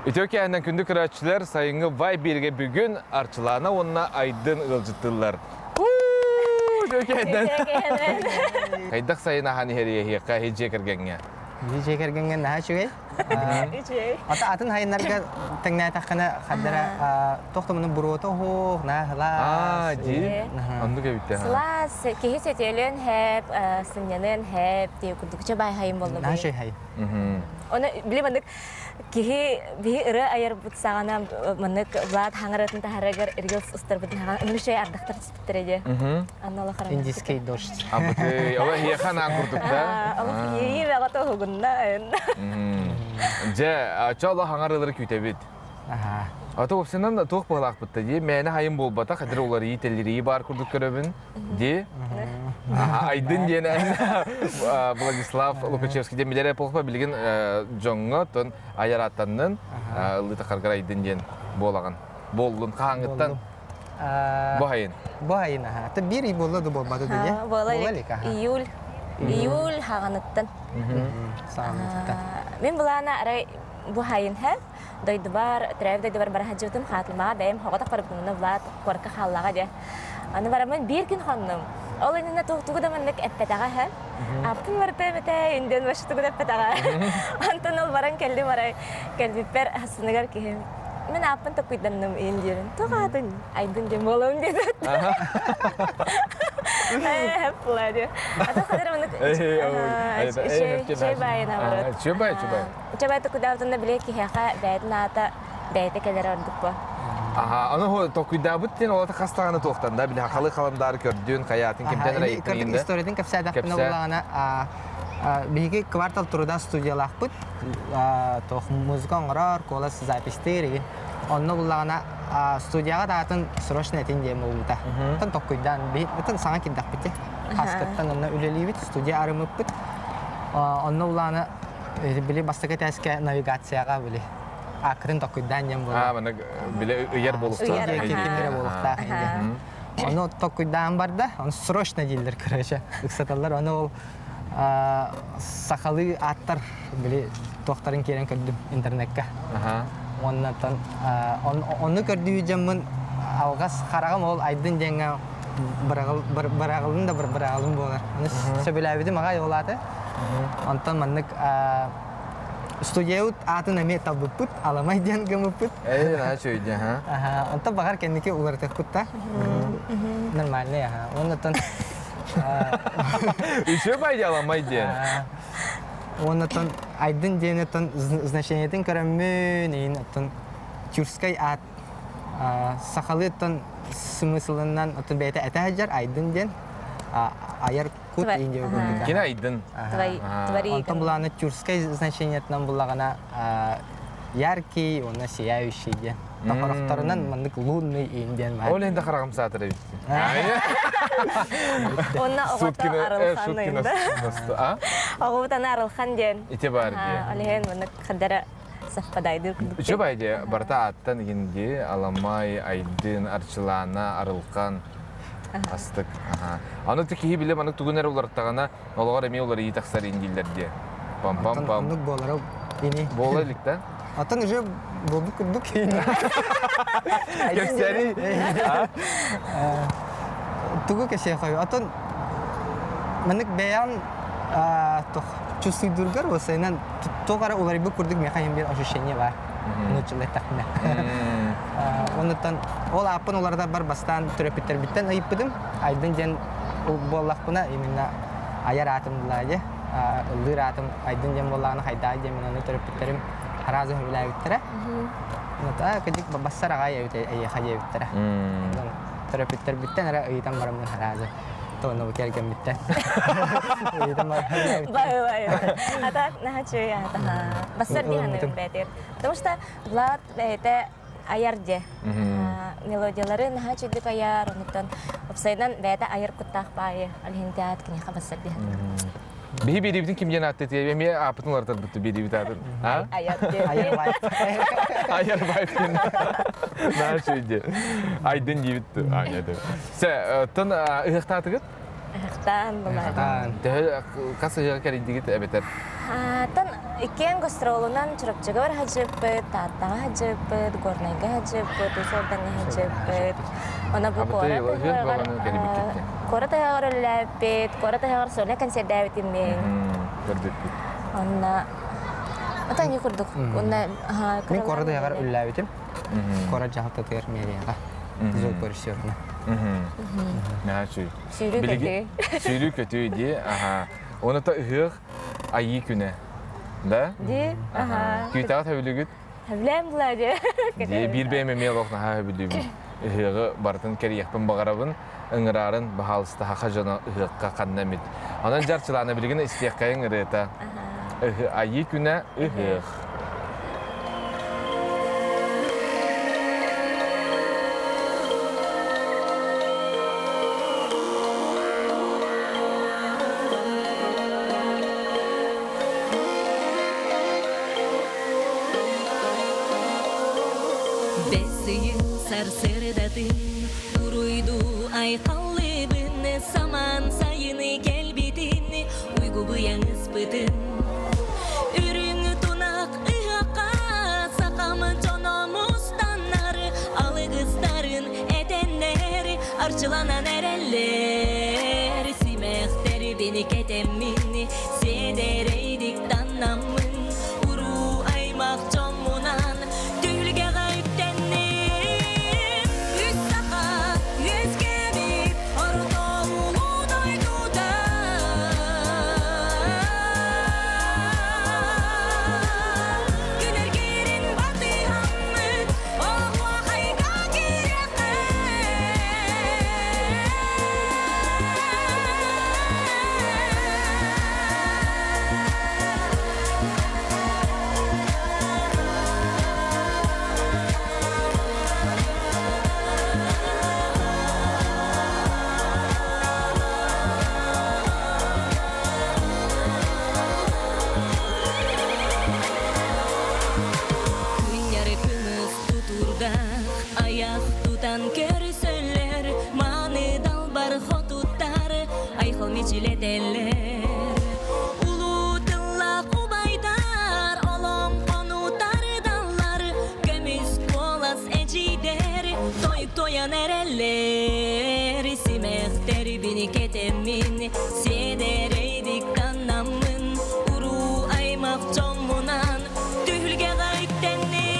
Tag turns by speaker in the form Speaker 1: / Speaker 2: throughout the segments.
Speaker 1: Ütөkenden kündük kıraççılar sayıngı vay birge bugün arçılana onunla aydın ılcıttılar. Ütökenden. Kaydak sayına hani heriye hiyaka hecce kırgenge.
Speaker 2: Hecce kırgenge naha şügey? Atın hayınlarga tengna takana kadara toxtamının buruota ho nahla.
Speaker 1: Ji. Andı gebitti ha.
Speaker 3: Slas kehi setelen hep sınyanın hep diye kurdukça bay hayım bollu.
Speaker 2: Naha şey hay.
Speaker 3: Onu bilemedik kehi bir ıra ayar butsağana manık vlad hangaratın taharagar ergels ustarbıtın hangar onu şey ardaktır spitterece. Annalı karan.
Speaker 2: İndiskey doş.
Speaker 1: Amıtı ola hiyaka nan kurduk da.
Speaker 3: Allah iyi ve gato hugunna.
Speaker 1: Je açala hangarları kütebit.
Speaker 2: Aha.
Speaker 1: Ata opsiyondan da toq bağlaq bitti diye meni hayım bolbata kadir oları yitelleri bar kurduk köröbün diye. Aydın diyene Vladislav Lukachevski de milere polpa bilgin jonga ton ayaratanın lıta kargar aydın diyen bolağan. Bollun kahangıttan bu hayın.
Speaker 2: Bu hayın aha. Ta bir iyi bolladı bolmadı diye.
Speaker 3: Bolalik iyul haganıttan.
Speaker 2: Sağlıkta.
Speaker 3: Ben bulana aray bu hayın hep doydubar trevde bara hajıtım hatlıma benim hogata qarabını vlad korka hallaga de. Anı baraman bir gün xannım. Olayına toxtuğu da mennek epetaga hep. Aptın varta mete inden baştuğu da epetaga. Antan ol baran kelli maray kelli per hasnagar ki. Men apın takuydanım indirin. Toqatın aydın demolum dedi. Hep vlad. Ata kadar mennek şey bayına var.
Speaker 1: Çöbay.
Speaker 3: Coba itu kudaatında bile ki haka beyt nata beyte kadar orduk bu.
Speaker 1: Aha, onu ho tokuydabutten olata kastağını toqtan da bile hakalı kalamdar kördüğün hayatın kimden rayıklayında.
Speaker 2: İstoryadın kapsa daqpına olana bir kvartal turda studiyalar put tox muzika ngarar kolas zapisteri. Onu bulana studiyaga dağıtın sroşna etin diye molda. Tan tokuydan bir tan sana kidak bitti. Haskattan onu üleliyit studiya arımı put. Onu bulana bile bastık eteske navigasyaga bile. Akırın tokuydan yem bola.
Speaker 1: Ha, bana bile yer bolukta.
Speaker 2: Kimlere bolukta. Onu tokuydan barda, onu sroşna dildir kırışa. Iksatallar onu sakalı attar bile doktorun keren kördüm internette. Ondan onu gördüğü zaman avgas karagam ol aydın jenga barağılın da barağılın bolar. Onu söyleyebilirim aga yoladı. Ondan manlık studiyaut atın eme tabuput alamay diyen gemuput.
Speaker 1: Nah söyleyeceğim ha.
Speaker 2: Ondan bakar kendiki uğraştık kutta. Normalde ya. Ondan
Speaker 1: Çöbay alamay diyen.
Speaker 2: Ondan aydın diyenetten значениятын көрөмүн атын тюркскай ат сахалыттан смыслынан атын бете этажар aydın diyen ayar kut ince bu.
Speaker 1: Kine aydın.
Speaker 2: Ondan bulana тюркскай значениятынан булагана яркий, ona сияющий diyen. Тохорохторунан мындык лунный инден бар.
Speaker 1: Ол енді қарағым сатыры битти.
Speaker 3: Онна оғата арылхан енді. Оғытан арылхан ден.
Speaker 1: Ите бар diye.
Speaker 3: Олеген мұны қадара сафпадайды.
Speaker 1: Çöbay diye barta attan indi alamay aydın arçılana arılkan astık. Anı tekihi bile manık tuguner olarak tağına olagar emi oları iyi taksar indiller diye. Pam pam pam.
Speaker 2: Onluk bolara ini.
Speaker 1: Boğlaylıkta.
Speaker 2: Atan уже бобук курдук ini.
Speaker 1: Gösteri.
Speaker 2: Тугу кеше кой. Atan меник beyan тох чувствуйдургар осайнан тогара улар бу курдук мехайым бир ощущение бар. Нучулай такна. Онтан ол апын оларда бар бастан терапевттер биттен айыппыдым. Айдын жен боллакпына именно аяр атымдылайы. Ылдыр атым айдын жен боллаганы хайдай жен менен терапевттерим Harazı hübüler bittere. Nata kecik babasar agaya bite ay khaya bittere. Terapeuter bitten ara itam baramın harazı. To no kerken bitte. Itam baramın.
Speaker 3: Bay. Ata nah cuy ata. Basar di hanım beter. Потому что Влад bete ayarje. Melodiyaları nah cuy di ayar ondan. Opsaydan bete ayar kutak payı. Alhintiat kini kabasar di hanım.
Speaker 1: Bihi biri bitin kim jen attı diye bemi apıtın ortar bitti biri bitin. Ha?
Speaker 3: Ayar
Speaker 2: bay.
Speaker 1: Ayar bay. Nah söyleyece. Aydın gibitti. Anladım. Se tan ıhtatıgıt?
Speaker 3: Ihtan bunlar.
Speaker 1: Teh kasih kali dikit beter.
Speaker 3: Тан иккен гастролунан чуракчыга бар хажыппыт, тааттаға хажыппыт, горнайга хажыппыт, усорданга хажыппыт. Она бу кора таяғар өлләппет, кора таяғар сөйле консердәвит иммен. Онна... Ата не курдук.
Speaker 2: Мен кора таяғар өлләбетім. Кора жағыпта таяғар мерияға. Зол көрісеріне.
Speaker 3: Сүйрі көтü.
Speaker 1: Сүйрі көтü де. Оны та ұғық айы күні. Да?
Speaker 3: Де.
Speaker 1: Күйтаға тәбілігіт?
Speaker 3: Білем бұла де.
Speaker 1: Bir BMM loqna ha bildim. Ihığı bartın keriyekpin bağarabın ıngırarın bahalısты haqa jana ihıqqa qannamit. Anan jarçılana bilgin istiyaqayın ırıta. Ayı küne ihıq.
Speaker 4: Sarsırdadın uruydu ay kallыбын saman sayını gelbidin uygu buyanız bıdın ürünü tunak ıhaka sakamı çonomustanlar alıgızların edenler arçılanan ereller simehteri beni ketemmin sedereydik dannamın uru aymak çomunan tülge Ulu tilla kubaydar olom konutar dallar gömüz kolas ecider toyup toyan ereller simekter bini ketemin sedereydik dannamın uru aymak çomunan tühülge gayttenni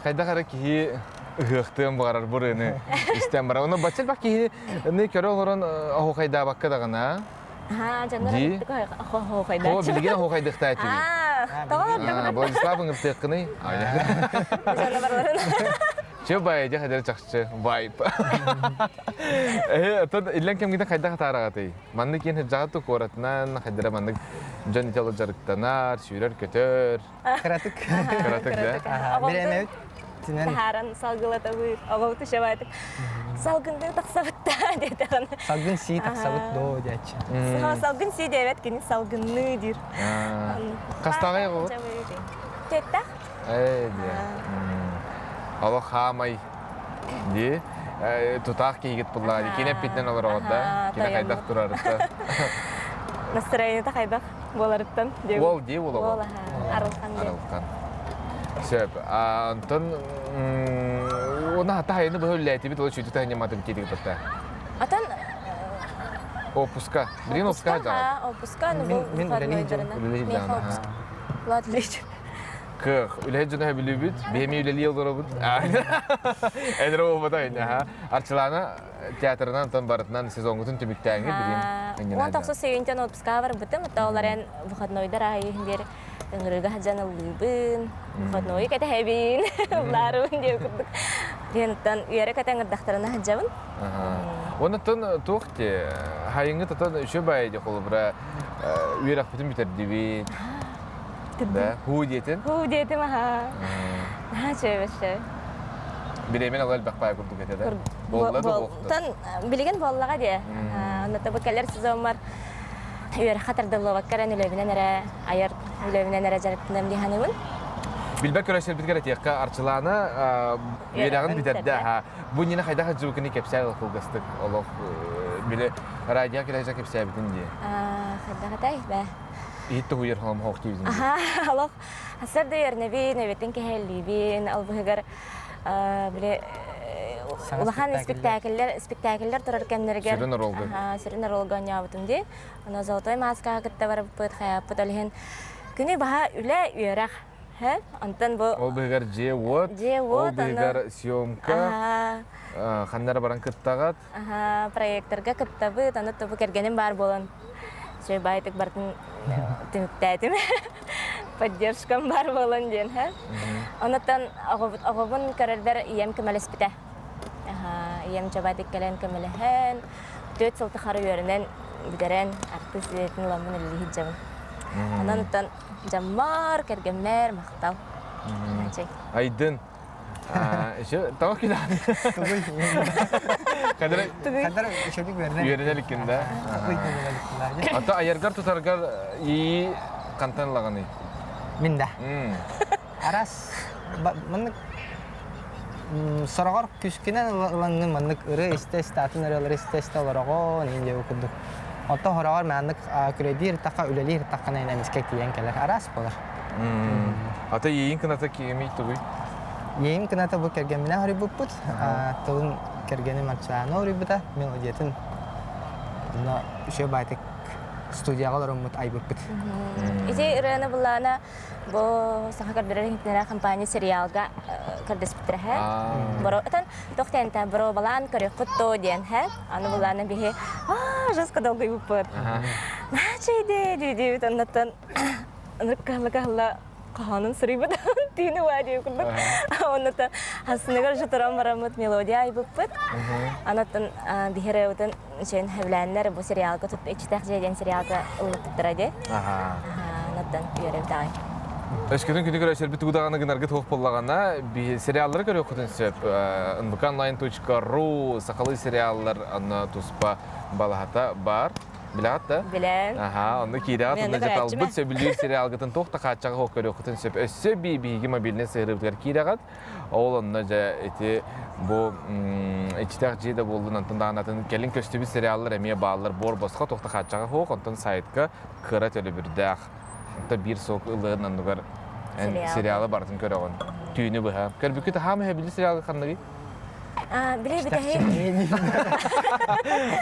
Speaker 1: Kayda kara ki hıhtığım bağırar buraya istem var. Onu başlar bak ki ne kere olan o kayda bakka da gana.
Speaker 3: Canlar ho kayda.
Speaker 1: O bilgin o kayda ihtiyat ediyor.
Speaker 3: Tamam.
Speaker 1: Vladislav'ın ıptıkını.
Speaker 3: Canlar
Speaker 1: Че байja хадер чакчы вайп. Тон илен кем гиден кайда хатарагаты. Манны кен хажагаты коратнан хадера манны жон ител жарыктанар, сүйрер көтөр.
Speaker 2: Кыратык.
Speaker 1: Каратык да.
Speaker 2: Беремет. Тинен
Speaker 3: Тахаран салгылата бу. Агауты шабайтык. Салгынды таксабытта деден.
Speaker 2: салгын си таксабыт до дячы.
Speaker 3: Салгын си девет кини салгынны дир.
Speaker 1: Кастагай го.
Speaker 3: Тетта.
Speaker 1: Де. Ало хамай. Ди. Тутак кигит булла. Кине питнен олар ода. Кине кайдак турарыта.
Speaker 3: Настроение такайдак боларыттан.
Speaker 1: Ол ди ол.
Speaker 3: Ола. Арылхан деп.
Speaker 1: Аралкан. Сөп. Антон она тайны бөлләти бит ол чүтү тайны маты битиги бата.
Speaker 3: Атан
Speaker 1: Опуска. Блин, опуска да.
Speaker 3: Опуска, ну был
Speaker 2: Мен
Speaker 3: выходной
Speaker 2: религия,
Speaker 3: дерна.
Speaker 1: религия, ага.
Speaker 3: Ладно, лечь.
Speaker 1: Кых, үләһә җүнә билүбит, беме үләли елдырыбыт. Әдер о бата инде, Арчылана театрынан тан барытнан сезонгытын төбүктәңге билин.
Speaker 3: Он таксо севентен отпуска бар битем, тауларен выходной дара индер. Ыңгырга хаҗана лыбын, выходной кете хәбин, ларун дип курдук. Дентан үере катаңгы дахтарына хаҗабын.
Speaker 1: Оны тон тохте, хайыңгы тон шө байды холбра үерак битен битер диби. Да, ху диетен.
Speaker 3: Ху диетем аха. Ha чөбөшө.
Speaker 1: Биремен алал бакпай курдук этеде. Боллады болду.
Speaker 3: Тан билген боллага ди. Аны табакалар сезон бар. Үер хатырды ловаккаран үлебинен эре, аяр үлебинен эре жарыктым ди ханыбын.
Speaker 1: Билбек көрәшер биткәр тиякка арчылана үерагын битерде. Бу нине хайда хаҗыбыкны кепсәл кылгыстык. Олов биле радио келәҗәк кепсәл битен ди.
Speaker 3: Хадда хатай ба.
Speaker 1: Итте хуйер хам хок тизин.
Speaker 3: Аллах хасар да ярнеби небетен кехелибин албыгар биле улахан спектакльлер турар кемнерге.
Speaker 1: Сирен ролга.
Speaker 3: Сирен ролга ябытым ди. Ана золотой маска кытта барып пыт хаяп пыталген. Күне баха үле үерак. Ха? Антан бу
Speaker 1: Ол бегәр җевот. Ол бегәр съемка. Ханнар баран кыттагат.
Speaker 3: Проекторга кыттабы, аны табы кергенем бар болон. Сей байтык бартын тимтәтим. Поддержкам бар болон ден, ха? Анатан агыбын карардар ием кемелес бите. Ием чабатык келен кемелехен. 4 сылты хары йөренен бидерен артист диетин ламын илли хиҗабын. Анатан жаммар кергеннер мактал.
Speaker 1: Айдын. Ше тау килә. Кадер
Speaker 2: шөбик берне.
Speaker 1: йөренелик инде. Ата аяргар тутаргар и кантанлаганы.
Speaker 2: Миндә. Арас мынык сорагар күскенен ланны мынык ыры статын ырылары сталарого нинде укудук. Ата хорагар мынык кредир така үлелер такана инемискек дигән келер. Арас булар.
Speaker 1: Ата йыйын кыната киеми тугы.
Speaker 2: Йыйын кыната бу кергенне хори буппут. Тын кергене мачаны хори бута. Мен одетин. На ше байтык студияга ромут айбыппыт.
Speaker 3: Иже рана булана бу сахакар дерен компания сериалга кардес битрәһә. Боротан тохтента бро балан көре фото дигән һә. Аны булана бихе жаска долгый буппыт. Начиде диде тантан ныккалга каханын сырыбыт тине вади курдук. Оннан хаснагар жотарам барамыт мелодия айбыппыт. Анатын бихере утын чен хевләннәр бу сериалга тутып ичтәк җәдән сериалга улып тирәде. Анатын йөрәдай.
Speaker 1: Эшкәдән күнегә әшәр бит удаганы гынарга тох буллагана би сериаллар көрә укытын сөп. nbkonline.ru сакалы сериаллар аны туспа балахата бар. Билата?
Speaker 3: Биләм.
Speaker 1: Аны кирәт, аны җаталбыт сөбилү сериалгатын тохта качага хок көрә укытын сөп. Өссө биги мобильный серверлер кирәгат. Ол аны җа эти бу ичтәк җиде булды антындагынатын келин көстүбү сериаллар эме баалар бор боска тохта качага хок антын сайтка кыра төлө бирдәк. Та бир сок ылыгынан дугар сериалы бартын көрөгөн. Түйүнү быха. Көрбүкү хамы хебили сериалы канныгы.
Speaker 3: Биле битәһи.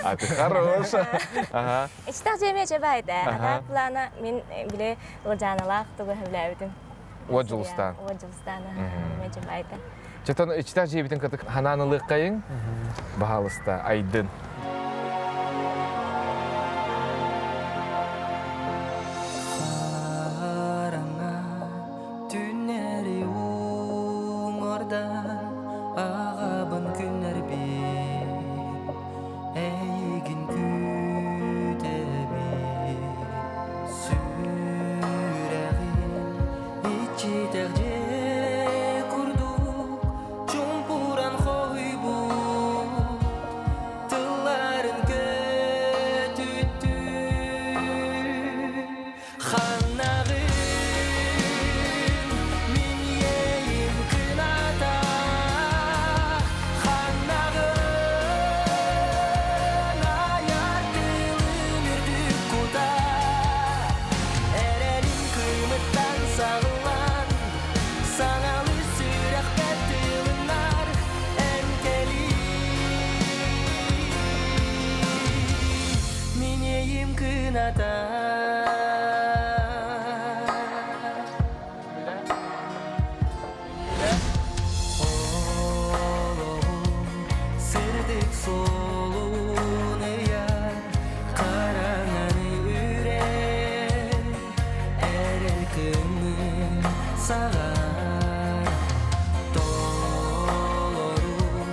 Speaker 1: Аты хорош. Ага.
Speaker 3: Ичтәк җәмәгать җабайда. Плана мин биле ул тугы хәбләбитен.
Speaker 1: Оджулстан.
Speaker 3: Оджулстан. Җәмәгать җабайда.
Speaker 1: Чатан ичтәк җебитен катык хананылык кайын. Баһалыста айдын.
Speaker 5: Mineyim kınata Oğlum sırdık solunu yar Karananı ürer Erel kımın sağar Dolorum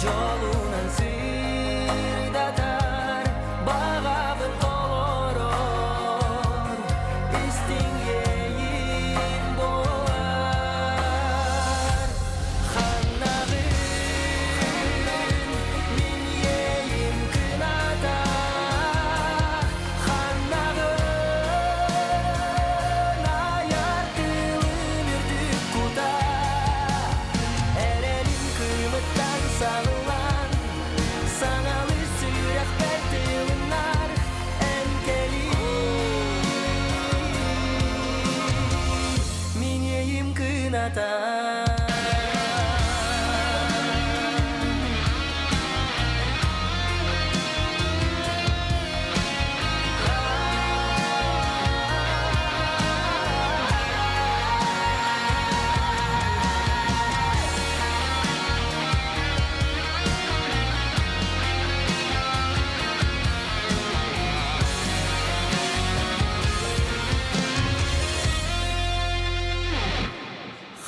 Speaker 5: jolunan sırdatar Bağabın oloror İstingeyim boğar Xannağın min yeyim kınata Xannağın ayartılım ürdük kuda Erelim kıymettan sağılan Sanalı sürak bertılınlar Enkeli Min yeyim kınata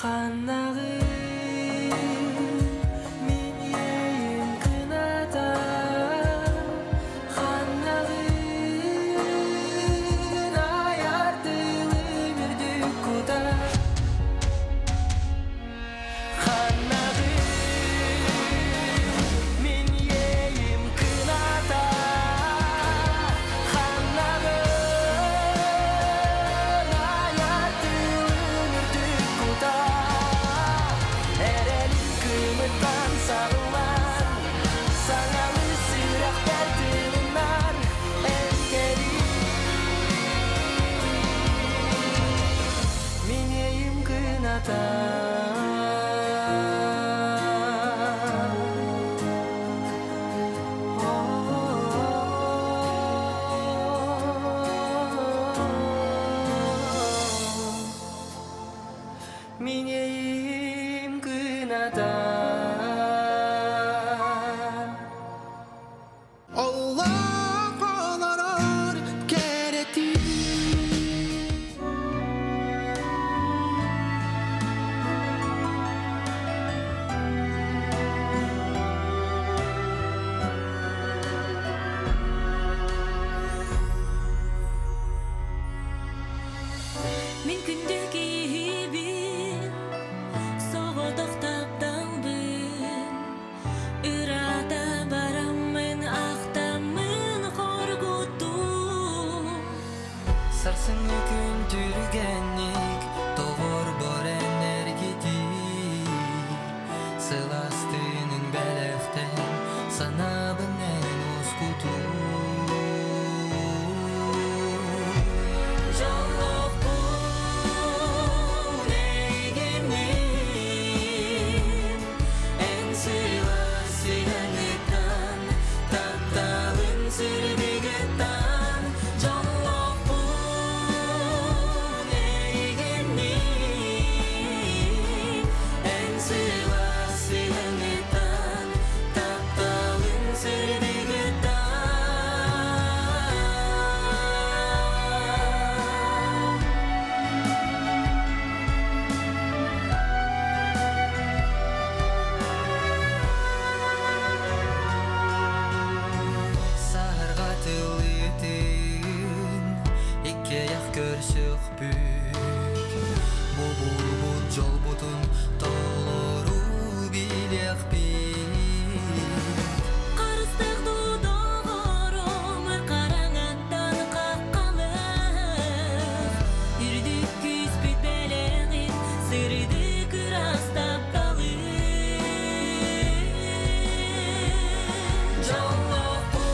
Speaker 5: Xannağın min yeyim kınata Xannağın ayartılım ürdük kuda Xannağın min yeyim kınata Xannağın ayartılım ürdük kuda Erelim kıymettan sağılan Sanalı sürak bertılınlar Enkeli Mineyim kınata Mineyim kınata Allah ağlar kereti
Speaker 4: Min kündük iyibin Soğuduk tapdalbin Ürada baramın Ahtamın korkutum
Speaker 5: Sarsın gün türgenlik Doğur borenler gidi Sılastının beleften Sanabın en uskutu
Speaker 4: Canlık bu neygenin En sırası yanıktan Tattalın sırdıgıttan Canlık bu neygenin En sırası yanıktan Tattalın sırdıgıttan
Speaker 5: Sahırga tılıytın İkke yak görsük büyük Bu jol butun Toloru bilek bir
Speaker 4: Karıstık dudağırım Karanattan kakkalık Yürüdük küs bit beleğin Sırdık rastap dalık Canlık bu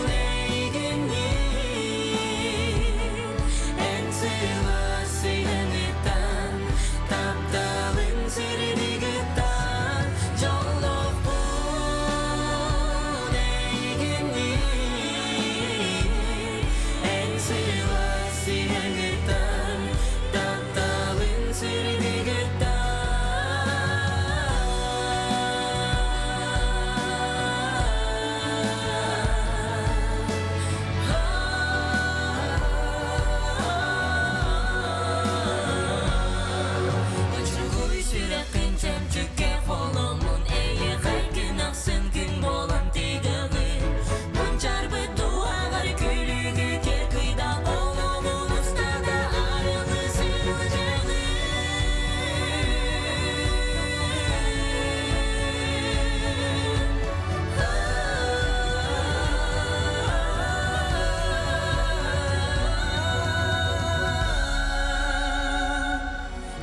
Speaker 4: neygenin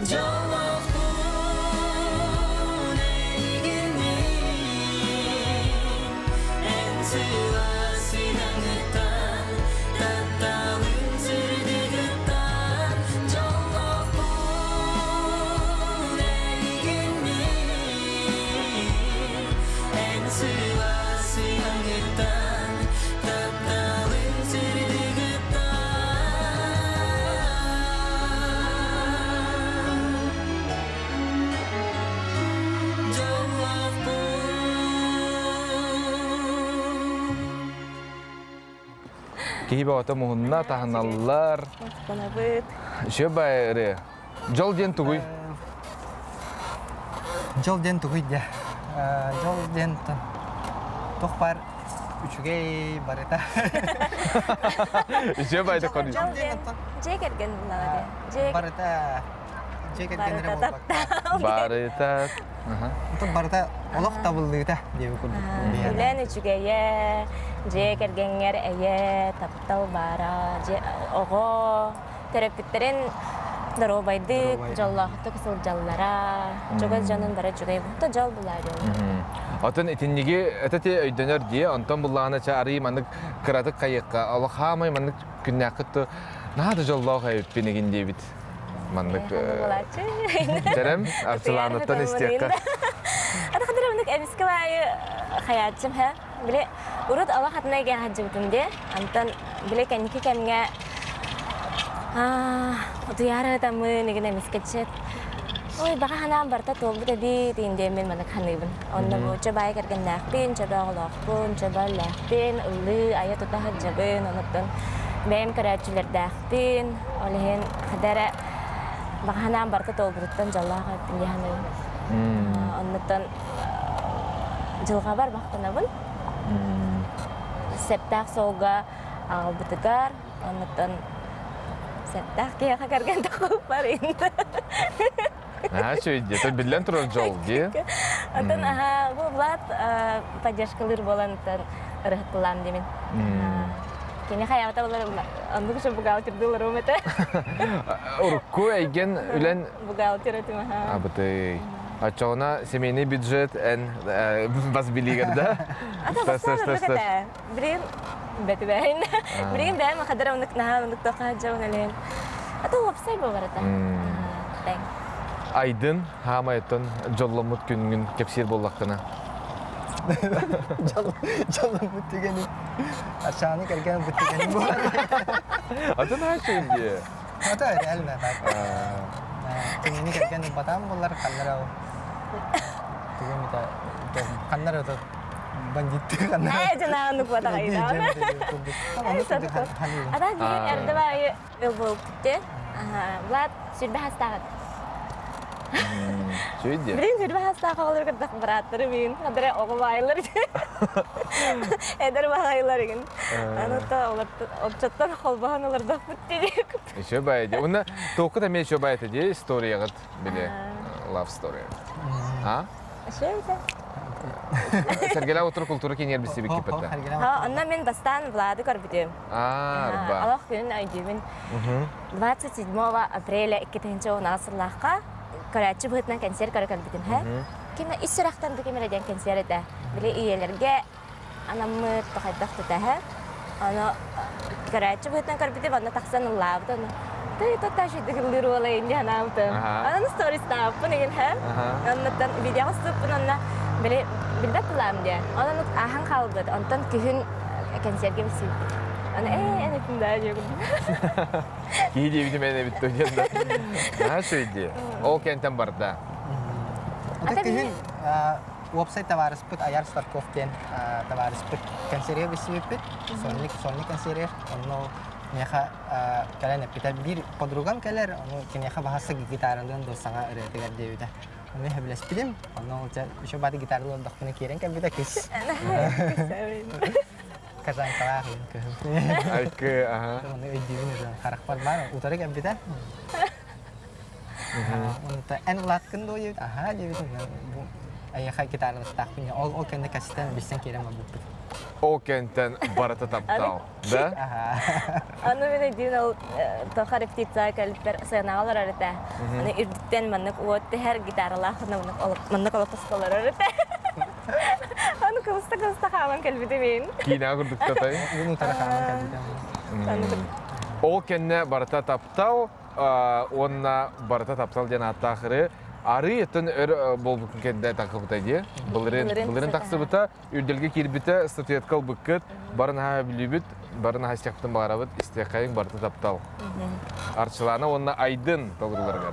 Speaker 4: Jollof elgini en sivasilanıtan tattağın sürdüğütten Jollof elgini en sivasilanıtan tattağın sürdüğütten Jollof
Speaker 1: Kihi bawata muhunna tahanallar.
Speaker 3: Bana bıt.
Speaker 1: Şöyle Jol diyen tuguy.
Speaker 2: Жол ден тугуйда. Жол ден тохпар үчүгей барыта.
Speaker 1: Şöyle bayta konuş.
Speaker 3: Jol den. Jek ergen bunlar Jek.
Speaker 2: Барыта. Жекет генере
Speaker 3: Барыта
Speaker 2: болбак.
Speaker 1: Barita. Aha.
Speaker 2: Ото барыта олох табылдыта деп курдук.
Speaker 3: Ulen üçügeye, jek ergenger eye, taptal bara, ogo, terapitlerin darobaydı,
Speaker 2: Darobaydı.
Speaker 3: jallahıtı kısıl jallara, joga janın bara jugay buhta jal bular
Speaker 1: Атын итинниги этати өйдөнөр дие, онтон буллаана чаары маннык кыратык кайыкка, алак хамай маннык күннәкыт нады жоллоо хайыппинигин дебит. Маннык терем арчыланыттан истекка.
Speaker 3: Ата хадыр мындык эмиске бай хаятчым ха. Биле урут ала хатына ге хаджыбытым де. Антан биле кеники кемге утуяра тамы неген эмиске чет. Ой, бака ханам барта толбу деди тиинде мен мана ханыбын. Онда бу чабай керген нахпин, чаба олохпун, чаба лахпин, улы ая тута хаджабын, оноттон бэм карачилер дахпин, олehen хадара бака ханам барта толбуттан жаллага тинде ханыбын. Оноттон жылга бар бактанабын. Септак солга бутыгар, оноттон септак кияка керген такып бар инде.
Speaker 1: Ha şöyle, tabi bilen turur jol diye.
Speaker 3: Атын bu Влад поддержкалыр болантан ырыхтылам демен. Кене хаябата болар, андык şu бухгалтердылар өмете.
Speaker 1: Урукку эйген үлен
Speaker 3: Бухгалтер этим ха.
Speaker 1: абытай. Ачауна семейный бюджет эн бас билигерда.
Speaker 3: Ата бастан бекете. Брин бетбейн. Брин бэм хадара унык наха унык тока жаунален. Ата вебсайт болар ата. Тең.
Speaker 1: Айдын хамайтын жолломут күнгүн кепсир боллаккына.
Speaker 2: Жолым бүтүгени. Ашаны келген бүтүгени болар.
Speaker 1: Атын ha şöyle.
Speaker 2: Ото реально так. Теңени келген батам болар каннара. Тегемита каннара то бандит каннара.
Speaker 3: Жана унык бата кайда. Ата кийин эрдебай болупту. Влад сүрбе хастагат.
Speaker 1: Şöyle.
Speaker 3: Брин сүрбе хастага алыр кырдак бараттыры мен. Кадыра огубайлар. Эдер багайлар экен. Аныкта олар отчоттан холбаганылар да бүттү.
Speaker 1: Şöyle baydı. Ona toku da me şöyle baydı diye story gat bile. Love story. Ha?
Speaker 3: Şöyle.
Speaker 1: Sergela otur kulturu kenyer bir sibik kipette.
Speaker 3: Ha, ondan men бастан Владу көрбүтүм.
Speaker 1: Арба.
Speaker 3: Алак күнүн айдыбын. 27 апреля 2019-лакка Карачы бытынан концерт көрбүтүм, ха? Кеме исрактан кемереден концерт да. Биле иелерге анамы тахайдак тута, ха? Ана Карачы бытынан көрбүтүм, аны таксан лавдан. Ты то таши дигилер ола инде анамтым. Аны сторис таппын эген, ха? Аннан видео сыппын анна биле билбек булам де. Анан ахан калбыт. Антан күн концертке бисип. Аны эне тында жок.
Speaker 1: İyi diye bizim evde bitti oyunda. Ha şöyle. O kentten barda.
Speaker 2: Ото күйін вебсайт таварыспыт, аяр Старковтен таварыспыт консервер бисиппит, сонник консервер, онно неха кален пита бир подругам келер, оно кенеха бахаса гитаралын досаңа өретегер дейүдө. Оны хеблес билим, оно еще бады гитаралын докуны керен кен бита кис. Казан калах кен.
Speaker 1: Айкы, ага.
Speaker 2: Оны өйдүгүн харакпар бар, утары кен бита. Оны эн латкын дойу, ага дейүдө. Аяха гитаралын тахпын, ол кенде кастан биссен керем абып.
Speaker 1: Ол кенттен барыта таптал. Да?
Speaker 3: Аны мен один ол тоха репетиция калипер сыйнагалар арыта. Аны ирдиттен маннык уотты һәр гитаралах маннык олып тускалар арыта. Аны кыста хаман калбиде мен.
Speaker 1: Кина курдук татай.
Speaker 2: Bunu tarafından kalbiden.
Speaker 1: Ол кенне барыта таптал, онна барыта таптал ден аттахыры. Ары етін өр болбукын кенде тақыбыта де. Бұлырын тақсыбыта, үрделге келбіті статуяткал бұккыт, барын ха білібіт, барын ха стяқтын бағарабыт, истеқайын барыта таптал. Арчыланы онна айдын толғырларғар.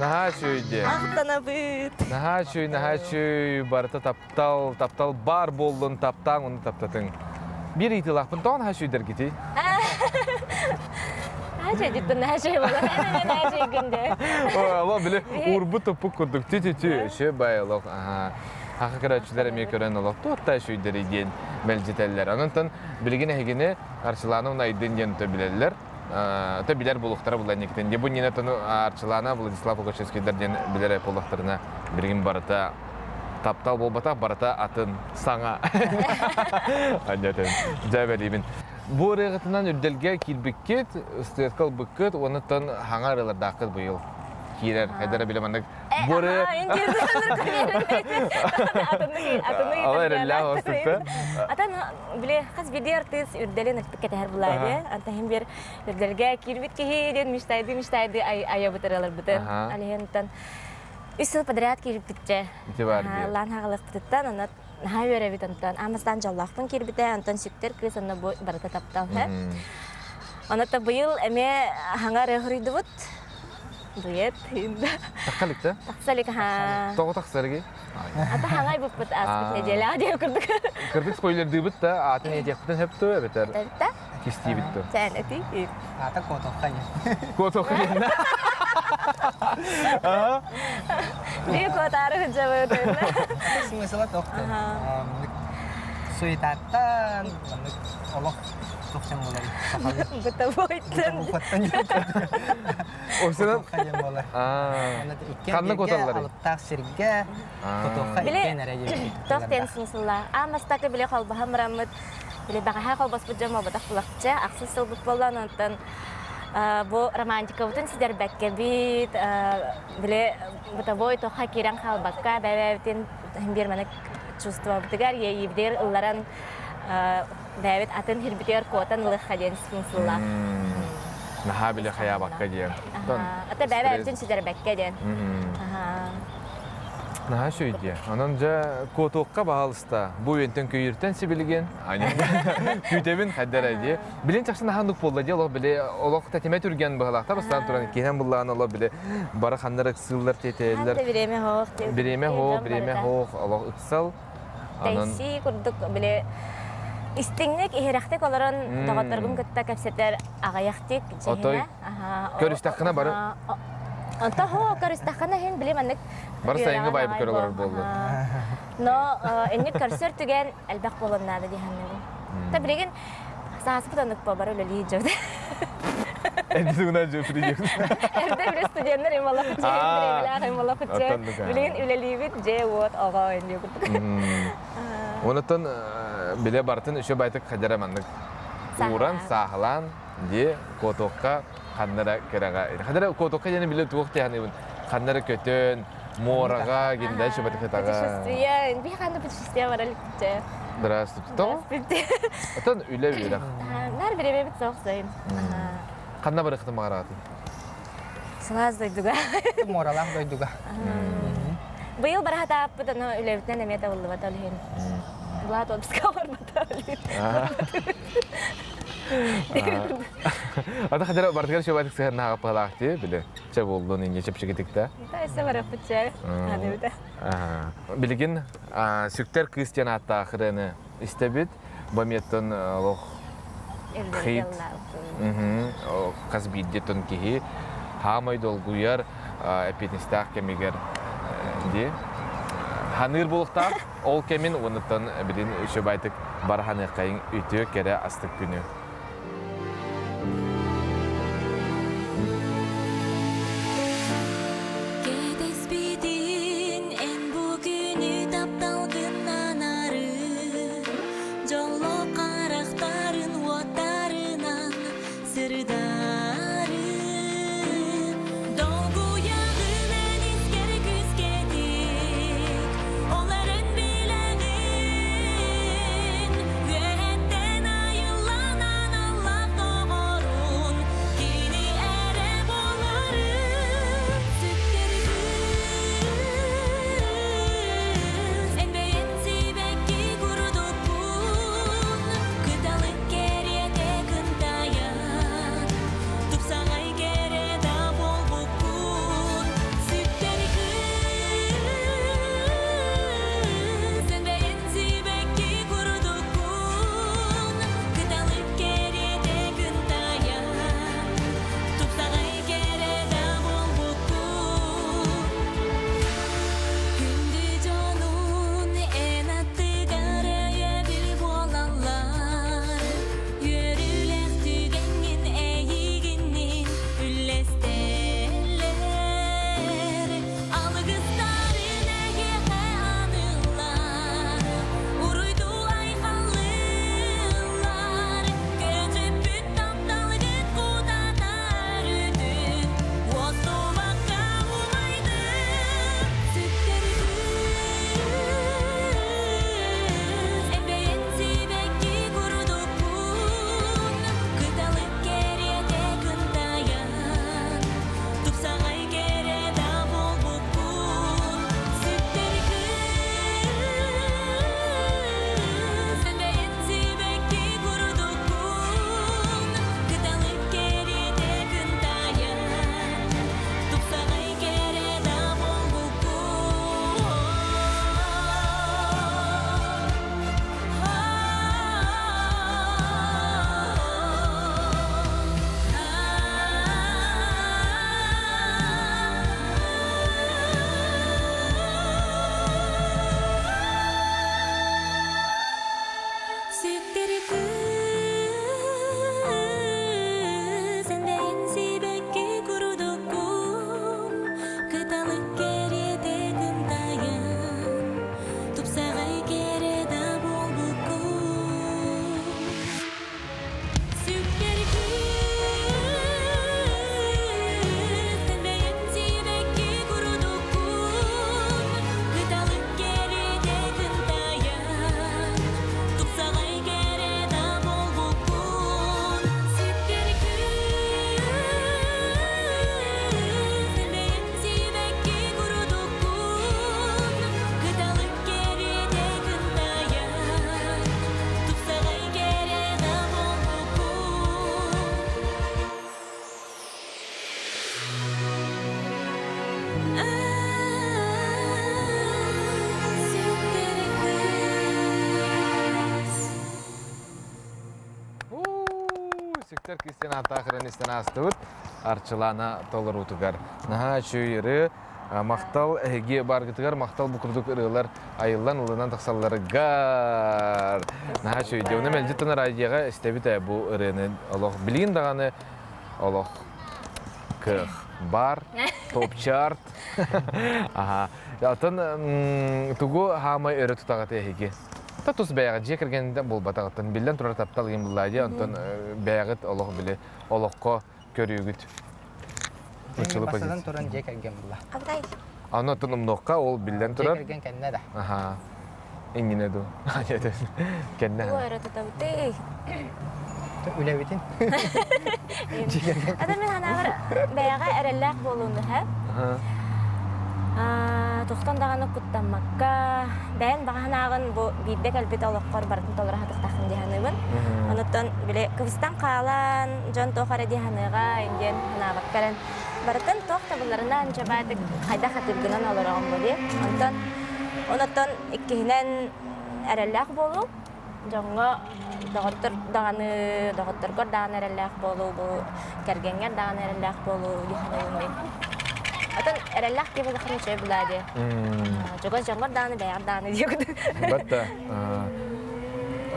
Speaker 1: Нахачуйде.
Speaker 3: Ақтанабыт.
Speaker 1: Нахачуй, барыта таптал бар болдun таптаң, оны таптатың. Bir итилақпын, тоң нахачуйдер кетей.
Speaker 3: Нахачуй диттін, нахачуй болар, әне нахачуй күнде.
Speaker 1: Ала біле, урбу топу күрдік, тü-тü-тü, ше байлық. Ақы кірәтшілер әме көрен олық, тоқтай шүйдер еден мәлжетелілер. Анынтын білген әгені аршыланы ұнайдың ен төбілелер. та билер булуктара булан никтен. Дебу нина тону арчылана Владислав Лукачевскийдерден билер полуктарына биргин барыта таптал болбата барыта атын саңа. Анятен жабелибин. Бу регатынан үрделге килбиккет, стеткал биккет, онытан хаңарылардакы быйыл. Кирер, хайдара билемандык. Буры.
Speaker 3: Атан биле хас видео артист үрделен артикетер булайды. Антахим бир үрделге кирбит киһиден миштайды ая бутыралар бутыр. Алихентан үсел подряд кирбитче. Лан хагалык бутыттан ана хайвере битантан амастан жаллахпын кирбите антан сүктер кысына барата таптал ха. Аната быйыл эме хаңар хридбут. Дует инда.
Speaker 1: Такалыкта?
Speaker 3: Таксалик ха.
Speaker 1: Тоғы тақсарги?
Speaker 3: Ата хаңай бұппыт аспыт неделя деп күрдік.
Speaker 1: Кырдык спойлер дыбыт та атын етектен хеп тө бетер.
Speaker 3: Тәлтә?
Speaker 1: Кисти битті.
Speaker 3: Сән әти.
Speaker 2: Ата котоққа ен.
Speaker 1: Котоқ ен.
Speaker 3: Ди котары хыджабы өтөйді.
Speaker 2: Смысла тоқты. Суетаттан, олық тоқсан болар.
Speaker 3: Бұта бойттын.
Speaker 2: Бұттан
Speaker 1: Осынан
Speaker 2: қайын болар.
Speaker 1: Қанны коталары?
Speaker 2: Алыптақ сірге котоққа
Speaker 3: Биле,
Speaker 2: екен әрәге.
Speaker 3: тоқтен сынсылла. Амастақы биле қалбаға мұрамыд. Биле бағаға қалбас бұджам обадақ бұлақча. Ақсыз сыл бұт болан онтан bu romantika bütün sizler bekkebit bile butaboy toha kiran halbakka bebetin bir manak чувство бутгар ебдер улларан David atın hirbiter kotan lı hadен смысла.
Speaker 1: Наха биле хая бакка диен.
Speaker 3: Ата бәбә bütün sizler bekkeden.
Speaker 1: Наха шөйдие. Анан жа котоққа бағалыста. Бу ентен көйіртен сибилген. Күйтебін хаддара дие. Билен чақсын хандық болда дие. Олық біле олық тәтеме түрген бағалақта. Бастан тұран кейнен бұллаған олық біле бары хандырық сыллар тетелер.
Speaker 3: Биреме хоқ.
Speaker 1: Биреме хоқ. Олық ұқсал.
Speaker 3: Тәйси күрдік біле истеңнек ихерақтек оларын дағаттарғын күтті кәпсеттер ағаяқтек.
Speaker 1: Отой. Көрістаққына бары.
Speaker 3: Anta ho karistahkana hen bile mannek
Speaker 1: Бар сайынғы байбы көрілер болды.
Speaker 3: Но энник көрсөр түген әлбәк болоннады диханнын. Та билеген саасы бутанык по бары лили жөді.
Speaker 1: Энди сугунан жөпүрі жөк.
Speaker 3: Эрде биле студенттер эмала куче, биле эмала куче. Билеген үлелибит же вот ага энди күрдүк.
Speaker 1: Онытын биле бартын үшө байтык хадара мандык. Уран, сахлан, де котоққа қандыра кераға. Қандыра котоққа жені біле туық тияны. Қандыра көтін, мораға, генде үшө байтык хатаға.
Speaker 3: Путешествие, би қанды путешествие баралык куче.
Speaker 1: Здравствуйте. Тоғы? Отын үле-үле.
Speaker 3: Нар биреме бит соқ сайын.
Speaker 1: Қанда бары қытым мағарағаты?
Speaker 3: Сылаз дойдуга.
Speaker 2: Моралақ дойдуга.
Speaker 3: Быйыл бара хатап бутаны үлебитнен эмета болду баталын. Влад отпуска бар баталын.
Speaker 1: Ата қадара бартығар шо байтық сығыр нағып қалақты, біле. Ча болды, ненге чөп шекетікті.
Speaker 3: Тайсы барып бутча.
Speaker 1: Білген, сүктер кыстен атта ақырыны істебет, баметтен лох қит, қаз биддетін кеге, хамай долгуяр, әпетністақ кемегер де. Ханыр болықтақ, ол кемен оныттан білін шо байтық барханы қайын үйтіе кере астық күні.
Speaker 6: Onların bilenin, yühetten ayılanan
Speaker 1: Виктор Кристиан Атахрын истенастыбыт арчылана толырутугар. Наха чүйірі мақтал әге баргытыгар, мақтал бұқырдық ұрылар айылдан ұлынан тақсаларыгар. Наха чүйді. Оны мәлдеттіні радияға істебіт әбу ұрыны олық білген дағаны олық кық бар, топ-чарт. Атын тұғу хамай өрі тұтағаты әйге. Татус бәяғыт же кіргенде бұл батағыттан білден тұрар таптал ген бұлайды, антон бәяғыт олық біле, олыққа көрігіт.
Speaker 2: Басадан тұран же кірген бұла.
Speaker 3: Абдай.
Speaker 1: Аны атын ұмноққа ол білден
Speaker 2: Же
Speaker 1: тұрар.
Speaker 2: кірген кәнне да.
Speaker 1: Аха. Ингіне ду. Кәнне.
Speaker 3: Бұл өрі тұтабыты.
Speaker 2: Үләбетін.
Speaker 3: Ада мен ханағыр бәяға әрелләқ болуынды хәп. Тоқтан дағаны құттамаққа. Бәйін бағанағын бұл бейдек әлбет олыққар бардың толыра хатықтақын дейханыбын. Оныттан біле Кыбыстан қалан, жон тоқары дейханыға инден ханағық кәрін. Бардың тоқта бұларынан жабайдық қайда қатыргынан олырағын болды. Оныттан иккihinen әрелләқ болу. Жоңға дағыттыр дағаны әрелләқ болу, бұл кәргенгер дағаны әрелләқ болу дейханыбын. Атын әрелләқ деп олықын үшөй бұлады. Жоғыз жоңғыр дағаны бәйір дағаны дейгіді.
Speaker 1: Бәтті.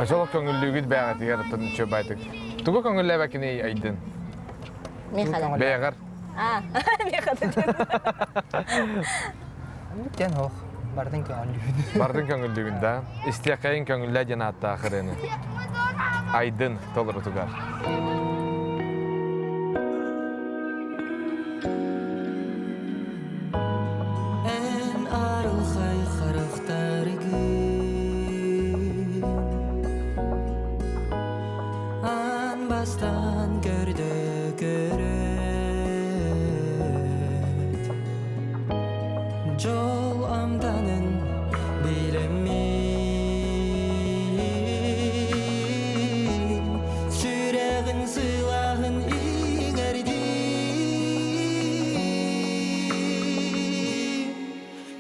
Speaker 1: Жолық көңіллігіт бәйір дегер атын үшөй бәйтік. Тұғы көңілі бәкіне айдын?
Speaker 3: Мехалы.
Speaker 1: Бәйір.
Speaker 3: Мехалы.
Speaker 2: Үттен оқ. Бардың көңілігін.
Speaker 1: Бардың көңіллігінде. Истияқайын көңілі ден атты ақырыны. Айдын толыр ұтығар.
Speaker 5: En arılxay xarıqtarıgın An bastan gördü görüt Jol amdanın bilemin Süreğin silahın iğerdi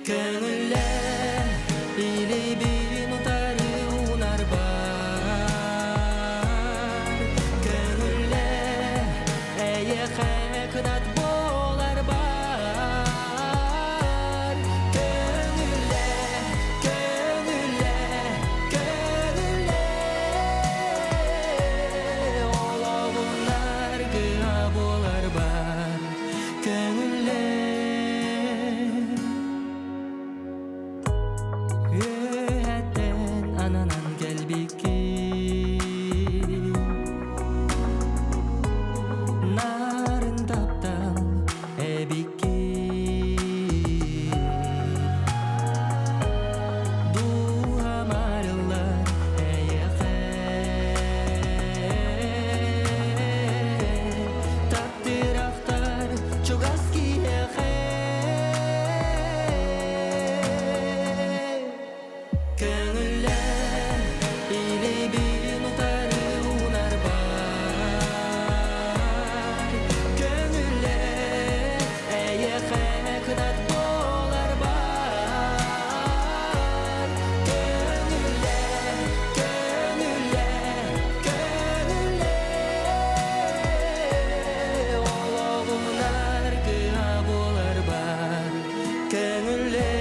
Speaker 5: Gönülle ili bin utarı unar bar Gönülle eye kıdat bolar bar Gönülle, gönülle, gönülle Olavunlar gıha bolar bar Gönülle Yöhetten ananan gelbiki Narın taptal ebiki Duha marıllar eyehe Takdir aktar çugaski ehe Gönülle ili bin utarı unar bar Gönülle eye kıdat bolar bar Gönülle, gönülle, gönülle Olavunlar gıha bolar bar Gönülle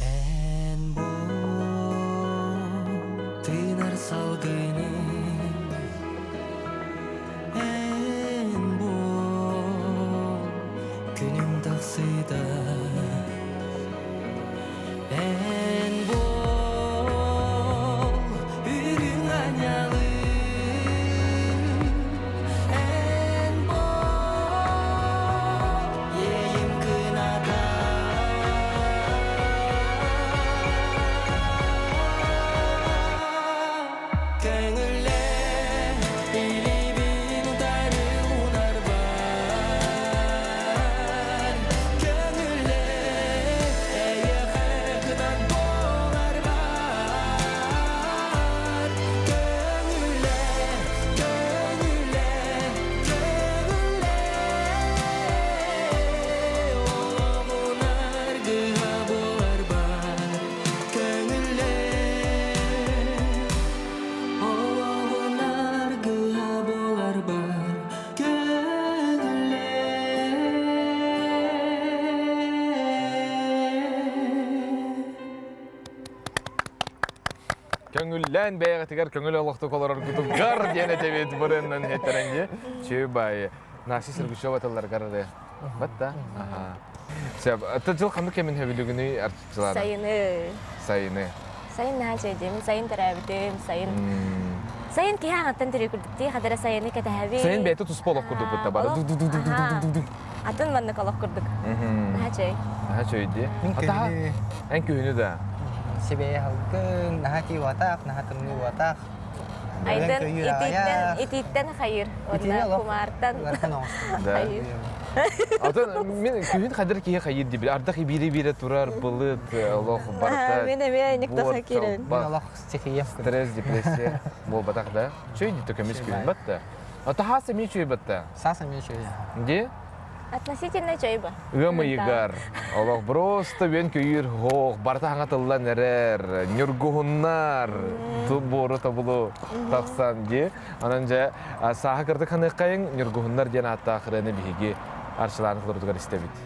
Speaker 5: En bu tınar salgını En bu günüm taksida En bu ürün anyalı En bu yeyim kınada Gönülle ili bin utarı unar bar Gönülle eye kıdat bolar
Speaker 1: Көңүллән бәягатыгар көңүл олохту колорор кутугар дене тебет бурыннан хеттеренге. Чөбай. Наси Сергучева таллар гарады. Батта. Ага. Сөп, жыл қанды кемін хөбілігіні артықшылады?
Speaker 3: Сайыны. Сайын наға жайдым, сайын тарабыдым, сайын... Сайын кей ағаттан түрі күрдікті, қадара сайыны кәтәхәбі...
Speaker 1: Сайын бәйті тұспол оқ күрдік бұтта бары.
Speaker 3: Атын манны қалақ күрдік. Наға жай.
Speaker 1: Наға жайды.
Speaker 2: Мен көйіні
Speaker 1: Ән күйіні да.
Speaker 2: себeye halkın, naha ki vatak, naha tımlı vatak.
Speaker 3: Айдын ититтен хайыр. Онда кумартан хайыр.
Speaker 1: Атын мен күйін қадыр кейі хайыр деп, ардақ бире турар, бұлыт, олық барта.
Speaker 3: Мен никто хакерен.
Speaker 2: Мен Allah стихием.
Speaker 1: Стресс, депрессия. Бол батақ да. Чөй дейді көмес күйін батта. Ата хасы мен чөй батта.
Speaker 2: Саса мен чөй.
Speaker 1: Де?
Speaker 3: Относительно чойба.
Speaker 1: Гамыйгар. Олох просто бен күйір хоқ, барта хаңатылан әрер, нүргуғыннар, бору табылу тақсан де. Анан жа саға кірді қаныққайын, нүргуғынар ден атта ақырыны бігі аршыланы қылырдығар істебейді.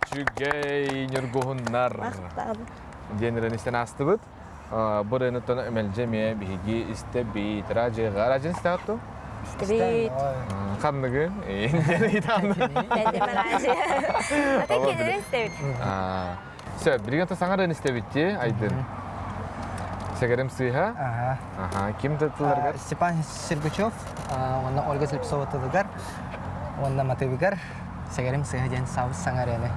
Speaker 1: Чүгей нүргуғыннар. Денерін істен асты бұд. Бұрыны тоны өмелже ме бігі істебейт. Ражыға. Ражын істе атту?
Speaker 3: Істебейт.
Speaker 1: Қаннығы? Ендері итанды.
Speaker 3: Бәдеме ражы. Ата кенері істебейт.
Speaker 1: Сөп, бірген саңарын істебейтті, Айдын. Сәгерім сыйға? Кім тұттыларғар?
Speaker 2: Степан Сергучев, онна Ольга Слепцова тұлығар, онна Матывигар, Сәгерім сыйға ден сауыз саңарыны.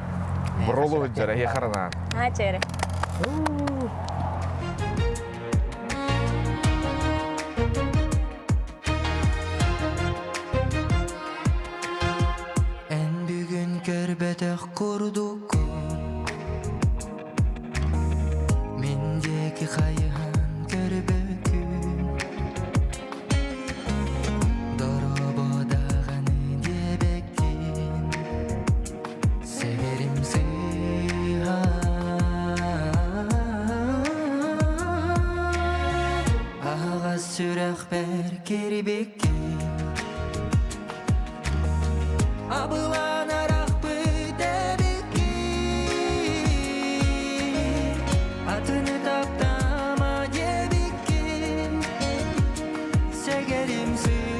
Speaker 1: Бұролу өджері, еқарына.
Speaker 3: Чәрі.
Speaker 5: курдук мендеки хайхан көрбөкүн дорободаганы дебеккин сегерим сыйга агас сүрах бер кербеккин абыланарак бөтебеккин атыны таптама дебеккин сегерим сыйга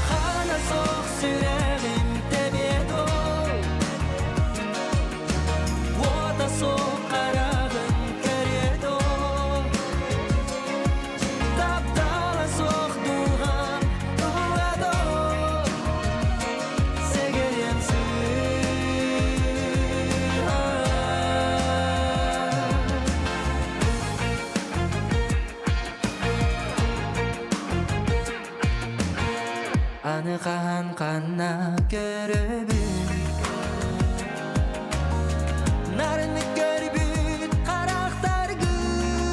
Speaker 5: хана сок сүрегим тебедо ота сок карагым кередо таптала сок дугам дуадо сегерим сыйга аны хан канна көрөбүн нарыны көрбүт карактар күн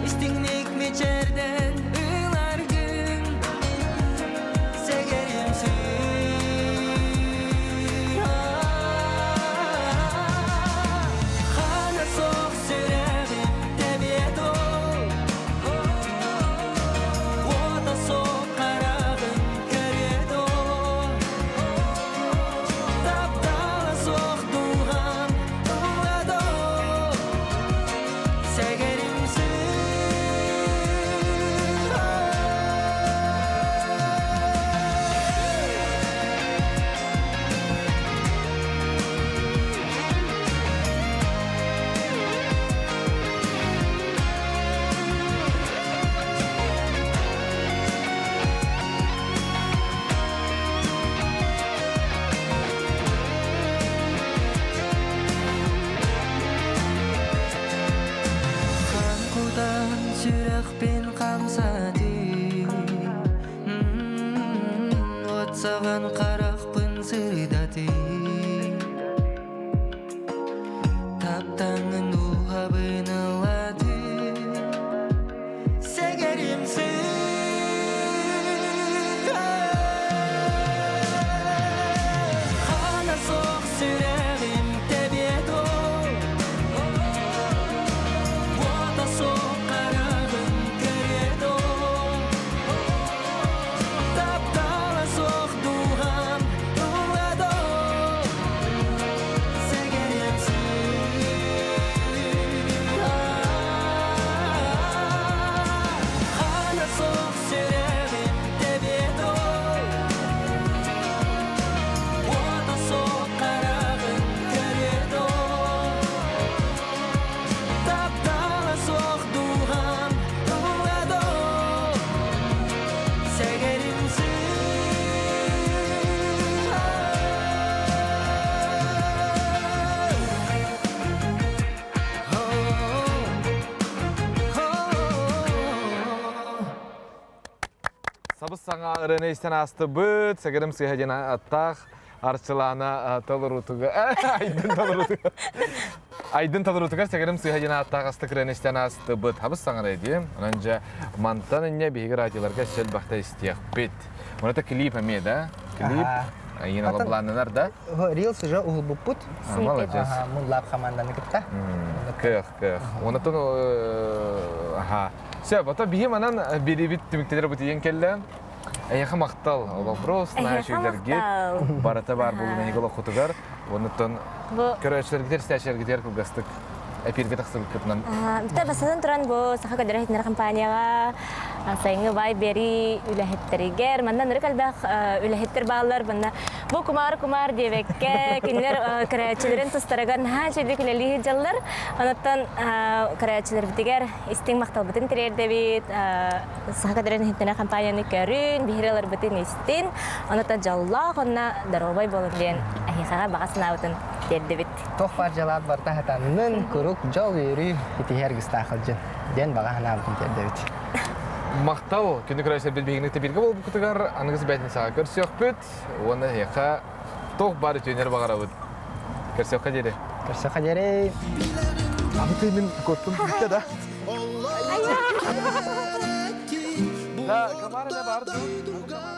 Speaker 5: истиңник мечерден ыйлар күн сегерим сыйга хана сок сүрегим тебедо ота сок карагым кередо таптала сок дугам дуадо сегерим сыйга Kankudan sürekpin kamsadi Otsagan karakpın sırdati Taptangın duhabın aladi Segerim sıyga Hana sok süregim tebedo ota sok karagım keredo taптала sok дугам дуадо сегерим сыйга хана sok сүрегим тебедо ота sok карагым кередо таптала sok дугам дуадо сегерим
Speaker 1: Сабыз саңа ырынайстан асты бұд, сәгірім сыйхаден аттақ, арчылана талырутуға, айдын талырутуға сәгірім сыйхаден аттақ асты ырынайстан асты бұд. Хабыз саңа райди, онанжа мантан инне бейгі радиоларға сел бақта істияқ бет. Оната клип әме, да? Клип, ен алабланынар, да?
Speaker 2: Рилс уже улбупут.
Speaker 1: Молодец.
Speaker 2: Мунлап команданы кытта.
Speaker 1: Кых. Онатын, аха. Все, бата бейім анан беребет түміктелер бұты ең келі. Әйеқі мақтал, вопрос, на шөйлерге, барата бар болуына егіла құтығар. Онытын көрәшілергетер, стәшілергетер күлгастық. Әпирге тақсылық күтінен.
Speaker 3: Та басадан туран бу саха кадыр хитнер компанияга сайыңы бай бери үләһеттеригер мандан нөр калбах үләһеттер баллар банда бу кумар дебекке кинлер карачыларын тустараган ха чеди күләли жаллар анаттан карачылар битигер истең мактал битен терер дебит саха кадыр хитнер компанияны көрүн бихиралар битен истин анаттан жалла хонна даробай болын ден ахихага багасына утын дебит
Speaker 2: Тох паржалат барта хатанын курук жол үйрү итихер гыстахылжын. Ден бага хана бутун дебит.
Speaker 1: Мақтал күнді көрәсер білбегінікті бірге болып күтігар, аныңыз бәтін саға көрсек бүт, оны еқа тоқ бары төнер бағара бүт. Көрсек қадері?
Speaker 2: Көрсек қадері.
Speaker 1: Абы теймін көрттім бітті да. Да, камара да барды.